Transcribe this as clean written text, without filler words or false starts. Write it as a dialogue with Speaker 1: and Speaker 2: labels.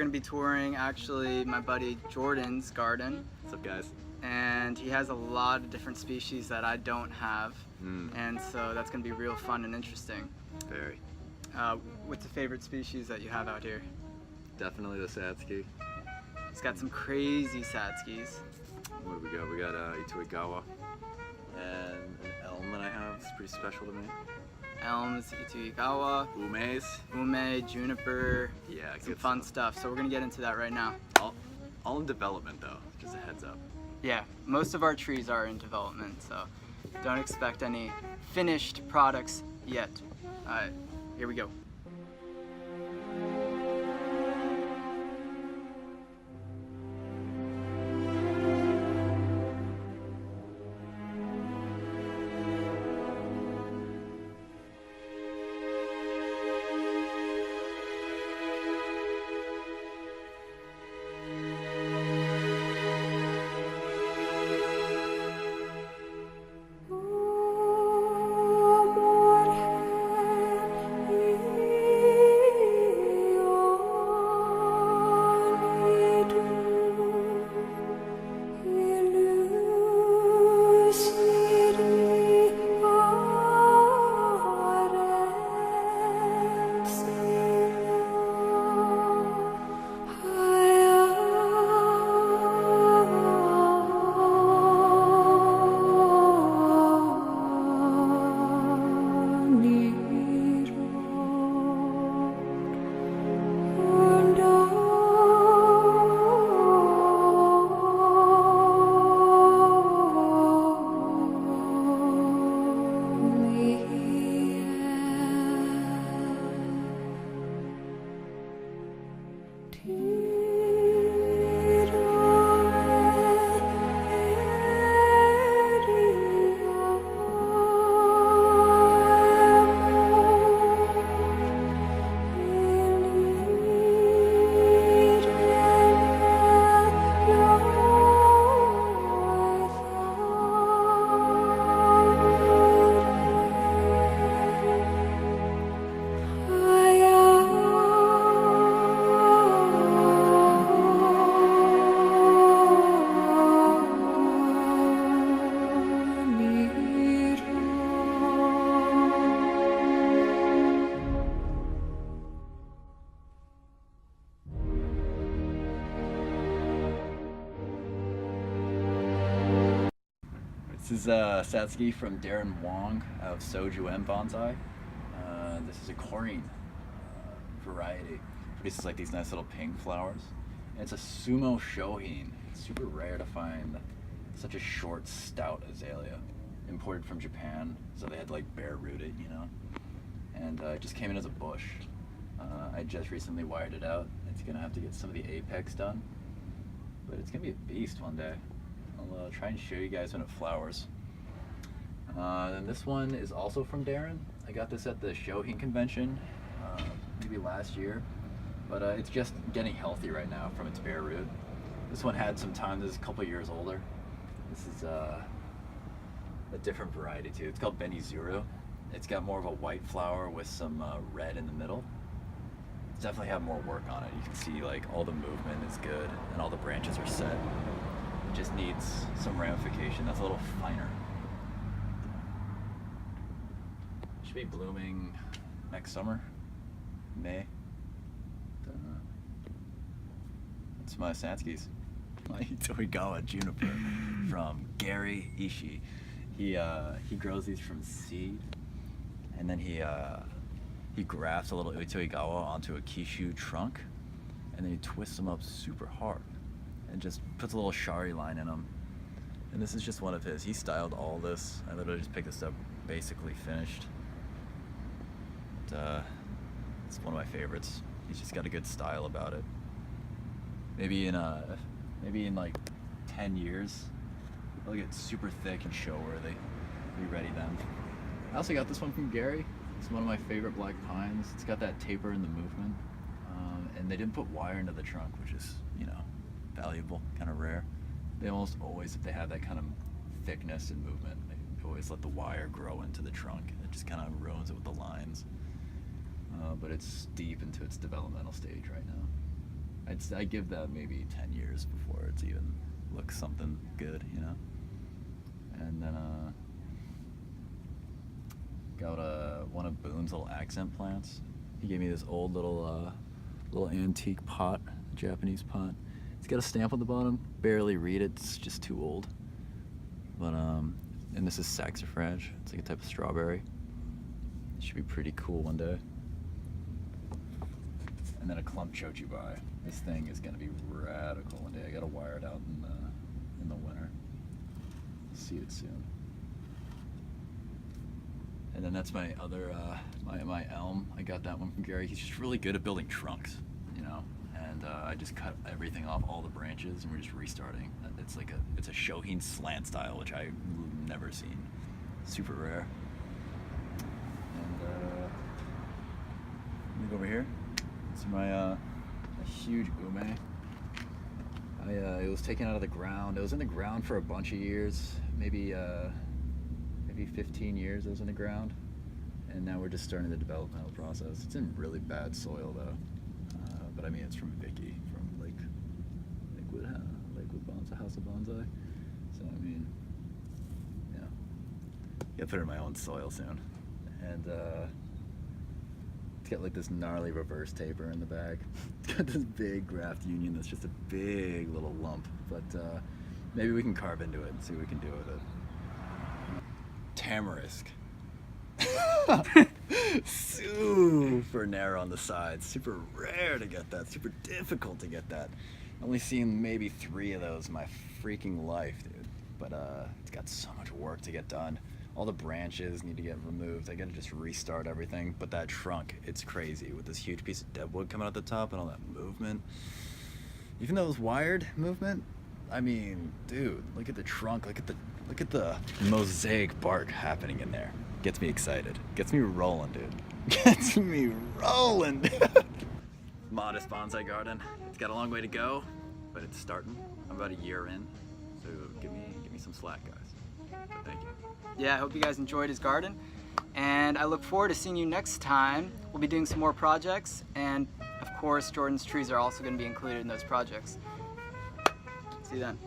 Speaker 1: going to be touring actually my buddy Jordan's garden.
Speaker 2: What's up, guys?
Speaker 1: And he has a lot of different species that I don't have. And so that's going to be real fun and interesting.
Speaker 2: Very.
Speaker 1: What's the favorite species that you have out here?
Speaker 2: Definitely the Satsuki.
Speaker 1: It's got some crazy Satskis.
Speaker 2: What do we got? We got Ituigawa and an elm that I have. It's pretty special to me.
Speaker 1: Elms, Ituigawa,
Speaker 2: Ume,
Speaker 1: juniper,
Speaker 2: yeah,
Speaker 1: some fun stuff. So we're going to get into that right now.
Speaker 2: All in development though, just a heads up.
Speaker 1: Yeah, most of our trees are in development, so don't expect any finished products yet. Alright, here we go.
Speaker 2: This is Satsuki from Darren Wong of Soju M Bonsai. This is a Korean variety. Produces like these nice little pink flowers. And it's a sumo shohin. It's super rare to find such a short, stout azalea. Imported from Japan, so they had to like bare root it, you know. And it just came in as a bush. I just recently wired it out. It's gonna have to get some of the apex done, but it's gonna be a beast one day. I'll try and show you guys when it flowers. Then this one is also from Darren. I got this at the Shohin convention maybe last year, but it's just getting healthy right now from its bare root. This one had some time. This is a couple years older. This is a different variety too. It's called Benizuru. It's got more of a white flower with some red in the middle. It's definitely have more work on it. You can see like all the movement is good and all the branches are set. It just needs some ramification that's a little finer. Should be blooming next summer, May. That's my Satskis. My Itoigawa juniper from Gary Ishii. He grows these from seed, and then he grafts a little Itoigawa onto a kishu trunk, and then he twists them up super hard and just puts a little shari line in them. And this is just one of his. He styled all this. I literally just picked this up basically finished. It's one of my favorites. He's just got a good style about it. Maybe in like 10 years, it'll get super thick and show worthy. Be ready then. I also got this one from Gary. It's one of my favorite black pines. It's got that taper in the movement. And they didn't put wire into the trunk, which is, you know, valuable, kind of rare. They almost always, if they have that kind of thickness and movement, they always let the wire grow into the trunk. It just kind of ruins it with the lines. But it's deep into its developmental stage right now. I give that maybe 10 years before it's even looks something good, you know. And then got one of Boone's little accent plants. He gave me this old little antique pot, Japanese pot. It's got a stamp on the bottom. Barely read it. It's just too old. But and this is saxifrage. It's like a type of strawberry. It should be pretty cool one day. And then a clump chochibai. This thing is gonna be radical one day. I gotta wire it out in the winter. See it soon. And then that's my other my elm. I got that one from Gary. He's just really good at building trunks, you know. And I just cut everything off, all the branches, and we're just restarting. It's a Shohin slant style, which I've never seen. Super rare. And let me go over here. It's my huge ume. It was taken out of the ground. It was in the ground for a bunch of years, maybe 15 years. It was in the ground, and now we're just starting the developmental process. It's in really bad soil though, but I mean it's from Vicky from Lakewood Bonsai, House of Bonsai. So I mean, yeah, gotta put it in my own soil soon, and it's got like this gnarly reverse taper in the bag. It's got this big graft union that's just a big little lump, but maybe we can carve into it and see what we can do with it. Tamarisk. Super narrow on the sides. Super rare to get that. Super difficult to get that. Only seen maybe 3 of those in my freaking life, dude. But it's got so much work to get done. All the branches need to get removed. I gotta just restart everything. But that trunk, it's crazy with this huge piece of deadwood coming out the top and all that movement. Even though it was wired movement, I mean, dude, look at the trunk. Look at the mosaic bark happening in there. Gets me excited. Gets me rolling, dude. Gets me rolling. Modest bonsai garden. It's got a long way to go, but it's starting. I'm about a year in, so give me some slack, guys. So thank you.
Speaker 1: Yeah, I hope you guys enjoyed his garden, and I look forward to seeing you next time. We'll be doing some more projects, and of course, Jordan's trees are also going to be included in those projects. See you then.